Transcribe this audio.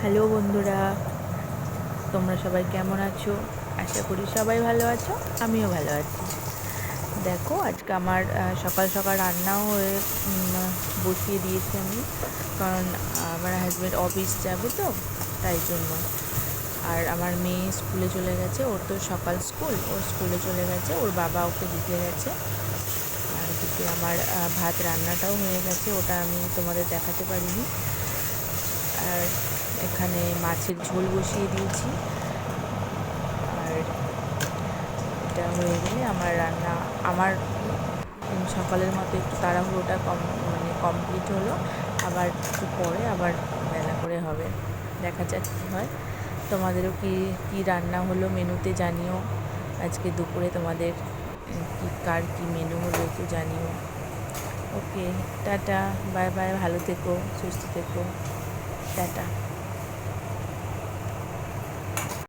Hello বন্ধুরা, তোমরা সবাই কেমন আছো? আশা করি সবাই ভালো আছো, আমিও ভালো আছি। দেখো আজকে আমার সকাল সকাল রান্নাও হয়ে বসিয়ে দিয়েছি আমি, কারণ আমার হাজব্যান্ড অফিস যাবে তো তাই জন্য। আর আমার মেয়ে স্কুলে চলে গেছে, ওর তো সকাল স্কুল, ওর স্কুলে চলে গেছে, ওর বাবা ওকে দিতে গেছে। আর এদিকে আমার ভাত রান্নাটাও হয়ে গেছে, ওটা আমি তোমাদের দেখাতে পারিনি। আর এখানে মাছের ঝোল বসিয়ে দিয়েছি। আর এটা হয়ে গেলে আমার রান্না, আমার সকালের মতো একটু তাড়াহুড়োটা কমপ্লিট হলো। আবার একটু পরে আবার বেলা করে হবে, দেখা যাক কী হয়। তোমাদেরও কি রান্না হলো মেনুতে জানিও। আজকে দুপুরে তোমাদের কার কী মেনু হলো একটু জানিও। ওকে, টাটা, বাই বাই, ভালো থেকো, সুস্থ থেকো, টাটা।